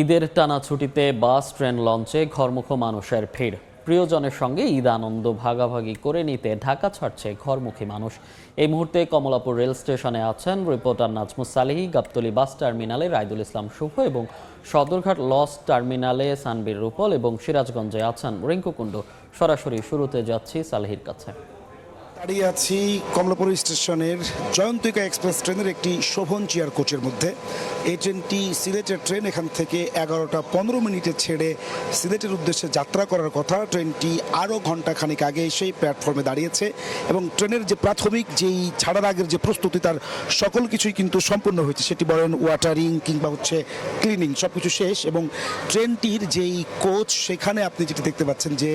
ঈদের টানা ছুটিতে বাস, ট্রেন, লঞ্চে ঘরমুখো মানুষের ভিড়। প্রিয়জনের সঙ্গে ঈদ আনন্দ ভাগাভাগি করে নিতে ঢাকা ছাড়ছে ঘরমুখী মানুষ। এই মুহূর্তে কমলাপুর রেল স্টেশনে আছেন রিপোর্টার নাজমুস সালেহী, গাবতলী বাস টার্মিনালে রাইদুল ইসলাম শুভ এবং সদরঘাট লঞ্চ টার্মিনালে সানবীর রূপল এবং সিরাজগঞ্জে আছেন রিঙ্কু কুণ্ডু। সরাসরি শুরুতে যাচ্ছি সালেহীর কাছে। দাঁড়িয়ে আছি কমলাপুর স্টেশনের জয়ন্তিকা এক্সপ্রেস ট্রেনের একটি শোভন চেয়ার কোচের মধ্যে। এই ট্রেনটি সিলেটের ট্রেন। এখান থেকে 11টা 15 মিনিটে ছেড়ে সিলেটের উদ্দেশ্যে যাত্রা করার কথা। ট্রেনটি আরও ঘণ্টাখানিক আগে সেই প্ল্যাটফর্মে দাঁড়িয়েছে এবং ট্রেনের যে প্রাথমিক যেই ছাড়ার আগের যে প্রস্তুতি তার সকল কিছুই কিন্তু সম্পূর্ণ হয়েছে। সেটি বলেন ওয়াটারিং কিংবা ক্লিনিং, সব কিছু শেষ। এবং ট্রেনটির যেই কোচ সেখানে আপনি যেটি দেখতে পাচ্ছেন যে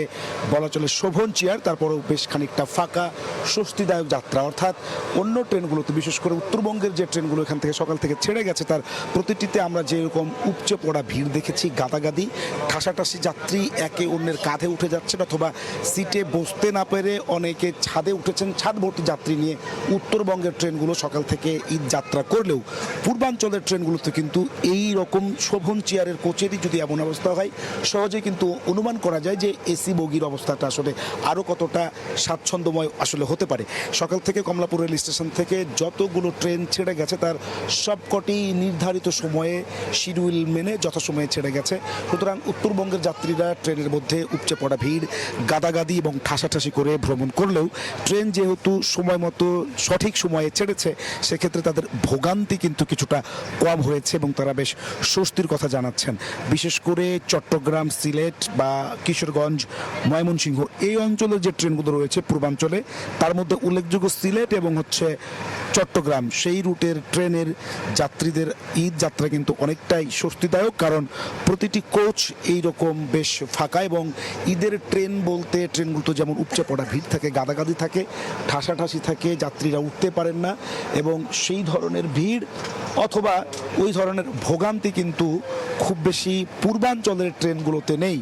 বলা চলে শোভন চেয়ার, তারপরেও বেশ খানিকটা ফাঁকা স্বস্তিদায়ক যাত্রা। অর্থাৎ অন্য ট্রেনগুলোতে, বিশেষ করে উত্তরবঙ্গের যে ট্রেনগুলো এখান থেকে সকাল থেকে ছেড়ে গেছে, তার প্রতিটিতে আমরা যেরকম উপচে পড়া ভিড় দেখেছি, গাদাগাদি, ঠাসাঠাসি যাত্রী একে অন্যের কাঁধে উঠে যাচ্ছেন অথবা সিটে বসতে না পেরে অনেকে ছাদে উঠেছেন। ছাদ ভর্তি যাত্রী নিয়ে উত্তরবঙ্গের ট্রেনগুলো সকাল থেকে ঈদ যাত্রা করলেও পূর্বাঞ্চলের ট্রেনগুলোতে কিন্তু এই রকম শোভন চেয়ারের কোচেরই যদি এমন অবস্থা হয়, সহজে কিন্তু অনুমান করা যায় যে এসি বগির অবস্থাটা আসলে আরও কতটা স্বাচ্ছন্দ্যময় আসলে হতে পারে। সকাল থেকে কমলাপুর রেল স্টেশন থেকে যতগুলো ট্রেন ছেড়ে গেছে তার সবকটি নির্ধারিত সময়ে শিডিউল মেনে যথাসময়ে ছেড়ে গেছে। সুতরাং উত্তরবঙ্গের যাত্রীরা ট্রেনের মধ্যে উপচে পড়া ভিড়, গাদাগাদি এবং ঠাসাঠাসি করে ভ্রমণ করলেও ট্রেন যেহেতু সময় মতো সঠিক সময়ে ছেড়েছে, সেক্ষেত্রে তাদের ভোগান্তি কিন্তু কিছুটা কম হয়েছে এবং তারা বেশ স্বস্তির কথা জানাচ্ছেন। বিশেষ করে চট্টগ্রাম, সিলেট বা কিশোরগঞ্জ, ময়মনসিংহ এই অঞ্চলের যে ট্রেনগুলো রয়েছে পূর্বাঞ্চলে, তার মধ্যে উল্লেখযোগ্য সিলেট এবং চট্টগ্রাম, সেই রুটের ট্রেনের যাত্রীদের ঈদ যাত্রা কিন্তু অনেকটাই স্বস্তিদায়ক। কারণ প্রতিটি কোচ এই রকম বেশ ফাঁকা এবং ঈদের ট্রেন বলতে ট্রেনগুলো যেমন উপচে পড়া ভিড় থাকে, গাদাগাদি থাকে, ঠাসাঠাসি থাকে, যাত্রীরা উঠতে পারেন না এবং সেই ধরনের ভিড় অথবা ওই ধরনের ভোগান্তি কিন্তু খুব বেশি পূর্বাঞ্চলের ট্রেনগুলোতে নেই।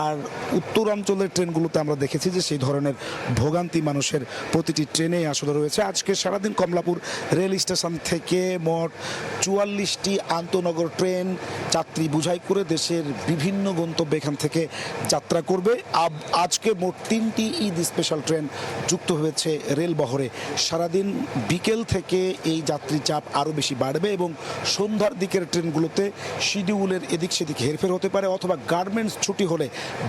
আর উত্তরাঞ্চলের ট্রেনগুলোতে আমরা দেখেছি যে সেই ধরনের ভোগান্তি মানুষের প্রতিটি ট্রেনে আসলে রয়েছে। আজকে সারাদিন কমলাপুর রেল স্টেশন থেকে মোট 44টি আন্তনগর ট্রেন যাত্রী বুঝাই করে দেশের বিভিন্ন গন্তব্যে এখান থেকে যাত্রা করবে। আজকে মোট 3টি ঈদ স্পেশাল ট্রেন যুক্ত হয়েছে রেলবহরে। সারাদিন বিকেল থেকে এই যাত্রী চাপ আরও বেশি বাড়বে এবং সন্ধ্যার দিকের ট্রেনগুলোতে শিডিউলের এদিক সেদিক হেরফের হতে পারে অথবা গার্মেন্টস ছুটি হলে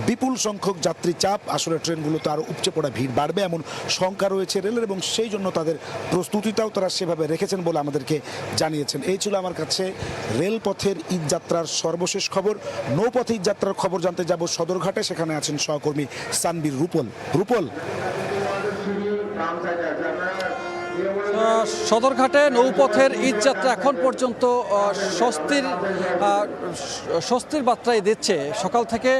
বিপুল সংখ্যক যাত্রী চাপ আসলে ট্রেনগুলোতে আরও উপচে পড়া ভিড় বাড়বে এমন শঙ্কা রয়েছে রেলের এবং সেই জন্য তাদের প্রস্তুতিটাও তারা সেভাবে রেখেছেন বলে আমাদেরকে জানিয়েছেন। এই ছিল আমার কাছে রেলপথের ঈদ যাত্রার সর্বশেষ খবর। নৌপথে ঈদ যাত্রার খবর জানতে যাব সদরঘাটে, সেখানে আছেন সহকর্মী সানবীর রূপল। রূপল, সদরঘাটে নৌপথের ঈদ যাত্রা এখন পর্যন্ত স্বস্তির বার্তাই দিচ্ছে। সকাল থেকে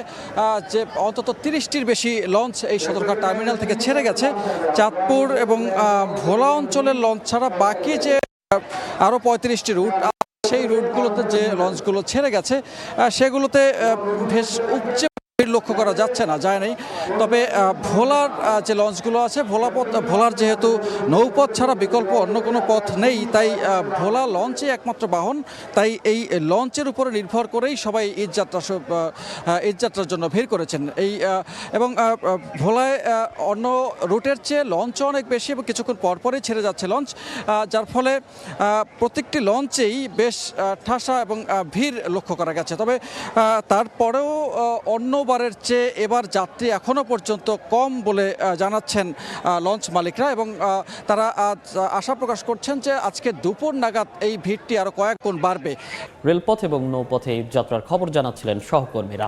যে অন্তত 30টির বেশি লঞ্চ এই সদরঘাট টার্মিনাল থেকে ছেড়ে গেছে। চাঁদপুর এবং ভোলা অঞ্চলের লঞ্চ ছাড়া বাকি যে আরও 35টি রুট, সেই রুটগুলোতে যে লঞ্চগুলো ছেড়ে গেছে সেগুলোতে বেশ উপচে লক্ষ্য করা যাচ্ছে না, যায় নাই। তবে ভোলার যে লঞ্চগুলো আছে, ভোলার যেহেতু নৌপথ ছাড়া বিকল্প অন্য কোনো পথ নেই, তাই ভোলা লঞ্চই একমাত্র বাহন। তাই এই লঞ্চের উপরে নির্ভর করেই সবাই ঈদ যাত্রার জন্য ভিড় করেছেন। এবং ভোলায় অন্য রুটের চেয়ে লঞ্চ অনেক বেশি এবং কিছুক্ষণ পরপরই ছেড়ে যাচ্ছে লঞ্চ, যার ফলে প্রত্যেকটি লঞ্চেই বেশ ঠাসা এবং ভিড় লক্ষ্য করা গেছে। তবে তারপরেও অন্যবারের চেয়ে এবার যাত্রী এখনও পর্যন্ত কম বলে জানাচ্ছেন লঞ্চ মালিকরা এবং তারা আশা প্রকাশ করছেন যে আজকে দুপুর নাগাদ এই ভিড়টি আরও কয়েক গুণ বাড়বে। রেলপথ এবং নৌপথে ঈদ যাত্রার খবর জানাচ্ছিলেন সহকর্মীরা।